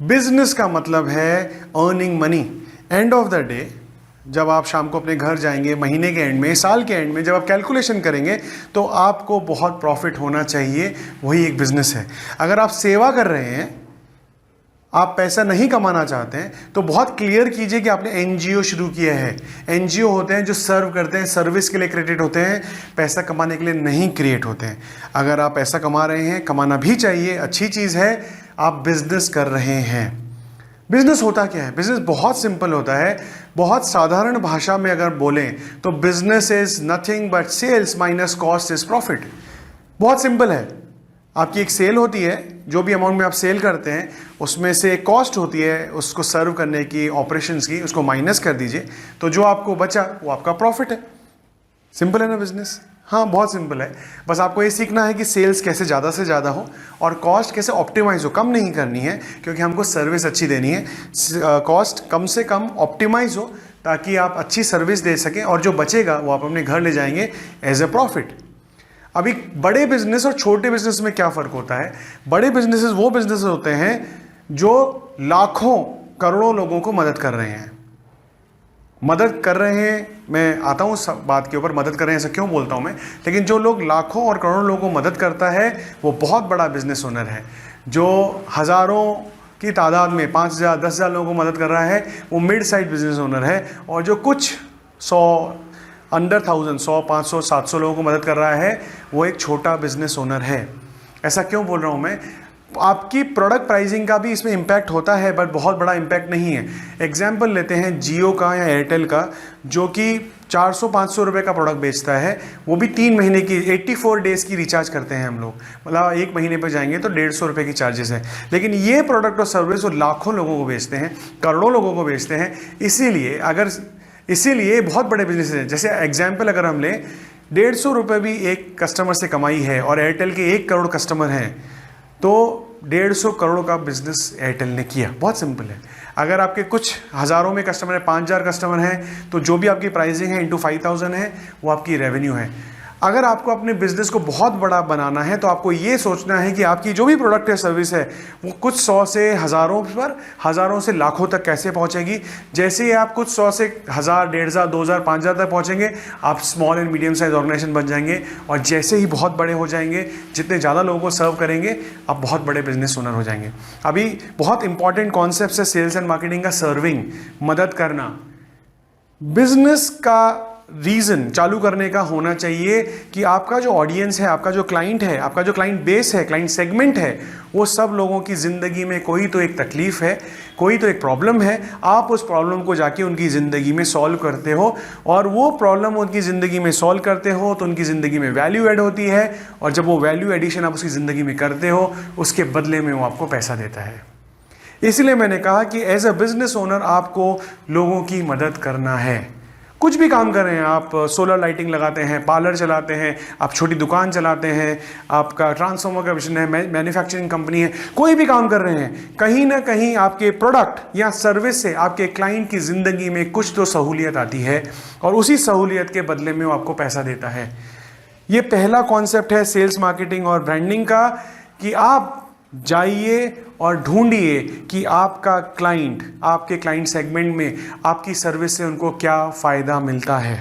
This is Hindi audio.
बिजनेस का मतलब है earning money. End of the day जब आप शाम को अपने घर जाएंगे, महीने के एंड में, साल के एंड में जब आप कैलकुलेशन करेंगे तो आपको बहुत प्रॉफिट होना चाहिए, वही एक बिजनेस है। अगर आप सेवा कर रहे हैं, आप पैसा नहीं कमाना चाहते हैं, तो बहुत क्लियर कीजिए कि आपने एनजीओ शुरू किया है। एनजीओ होते हैं जो सर्व करते हैं, सर्विस के लिए क्रिएटेड होते हैं, पैसा कमाने के लिए नहीं क्रिएट होते हैं। अगर आप पैसा कमा रहे हैं, कमाना भी चाहिए, अच्छी चीज़ है, आप बिजनेस कर रहे हैं। बिजनेस होता क्या है? बिजनेस बहुत सिंपल होता है। बहुत साधारण भाषा में अगर बोलें तो business is nothing but sales minus cost is profit. बहुत सिंपल है। आपकी एक सेल होती है, जो भी अमाउंट में आप सेल करते हैं उसमें से एक कॉस्ट होती है उसको सर्व करने की, ऑपरेशंस की, उसको माइनस कर दीजिए तो जो आपको बचा वो आपका प्रॉफिट है। सिंपल है ना बिजनेस? हाँ, बहुत सिंपल है। बस आपको ये सीखना है कि सेल्स कैसे ज़्यादा से ज़्यादा हो और कॉस्ट कैसे ऑप्टिमाइज हो। कम नहीं करनी है क्योंकि हमको सर्विस अच्छी देनी है। कॉस्ट कम से कम ऑप्टिमाइज हो ताकि आप अच्छी सर्विस दे सकें और जो बचेगा वो आप अपने घर ले जाएंगे एज ए प्रॉफिट। अभी बड़े बिजनेस और छोटे बिजनेस में क्या फ़र्क होता है? बड़े बिजनेसेस वो बिजनेस होते हैं जो लाखों करोड़ों लोगों को मदद कर रहे हैं। मदद कर रहे हैं, मैं आता हूँ सब बात के ऊपर, मदद कर रहे हैं ऐसा क्यों बोलता हूँ मैं, लेकिन जो लोग लाखों और करोड़ों लोगों को मदद करता है वो बहुत बड़ा बिजनेस ओनर है। जो हज़ारों की तादाद में 5,000 10,000 लोगों को मदद कर रहा है वो मिड साइज बिजनेस ओनर है। और जो कुछ 100 अंडर 1000 100 500 700 लोगों को मदद कर रहा है वो एक छोटा बिजनेस ओनर है। ऐसा क्यों बोल रहा हूँ मैं? आपकी प्रोडक्ट प्राइसिंग का भी इसमें इम्पैक्ट होता है बट बहुत बड़ा इम्पैक्ट नहीं है। एग्जाम्पल लेते हैं जियो का या एयरटेल का, जो कि 400-500 रुपये का प्रोडक्ट बेचता है, वो भी 3 महीने की 84 डेज़ की रिचार्ज करते हैं हम लोग। मतलब 1 महीने पर जाएंगे तो 150 रुपये की चार्जेस है। लेकिन ये प्रोडक्ट और सर्विस वो लाखों लोगों को बेचते हैं, करोड़ों लोगों को बेचते हैं। इसीलिए बहुत बड़े बिजनेस हैं। जैसे एग्जाम्पल अगर हम लें, 150 रुपये भी एक कस्टमर से कमाई है और एयरटेल के 1 करोड़ कस्टमर हैं तो 150 करोड़ का बिजनेस एयरटेल ने किया। बहुत सिंपल है। अगर आपके कुछ हज़ारों में कस्टमर है, 5,000 कस्टमर हैं, तो जो भी आपकी प्राइसिंग है इंटू 5,000 है वो आपकी रेवेन्यू है। अगर आपको अपने बिजनेस को बहुत बड़ा बनाना है तो आपको ये सोचना है कि आपकी जो भी प्रोडक्ट या सर्विस है वो कुछ 100 से हज़ारों पर, हज़ारों से लाखों तक कैसे पहुंचेगी। जैसे ही आप कुछ 100 से 1,000 1,500 2,000 5,000 तक पहुंचेंगे, आप small and medium size organisation बन जाएंगे। और जैसे ही बहुत बड़े हो जाएंगे, जितने ज़्यादा लोगों को सर्व करेंगे, आप बहुत बड़े बिजनेस ओनर हो जाएंगे। अभी बहुत इंपॉर्टेंट कॉन्सेप्ट है सेल्स एंड मार्केटिंग का, सर्विंग, मदद करना। बिजनेस का रीज़न चालू करने का होना चाहिए कि आपका जो ऑडियंस है, आपका जो क्लाइंट है, आपका जो क्लाइंट बेस है, क्लाइंट सेगमेंट है, वो सब लोगों की ज़िंदगी में कोई तो एक तकलीफ़ है, कोई तो एक प्रॉब्लम है। आप उस प्रॉब्लम को जाके उनकी ज़िंदगी में सॉल्व करते हो और वो प्रॉब्लम उनकी ज़िंदगी में सॉल्व करते हो तो उनकी ज़िंदगी में वैल्यू ऐड होती है। और जब वो वैल्यू एडिशन आप उसकी ज़िंदगी में करते हो, उसके बदले में वो आपको पैसा देता है। इसलिए मैंने कहा कि एज अ बिजनेस ओनर आपको लोगों की मदद करना है। कुछ भी काम कर रहे हैं आप, सोलर लाइटिंग लगाते हैं, पार्लर चलाते हैं, आप छोटी दुकान चलाते हैं, आपका ट्रांसफार्मर का बिजनेस है, मैन्युफैक्चरिंग कंपनी है, कोई भी काम कर रहे हैं, कहीं ना कहीं आपके प्रोडक्ट या सर्विस से आपके क्लाइंट की ज़िंदगी में कुछ तो सहूलियत आती है और उसी सहूलियत के बदले में वो आपको पैसा देता है। ये पहला कॉन्सेप्ट है सेल्स मार्केटिंग और ब्रांडिंग का, कि आप जाइए और ढूंढिए कि आपका क्लाइंट, आपके क्लाइंट सेगमेंट में आपकी सर्विस से उनको क्या फ़ायदा मिलता है।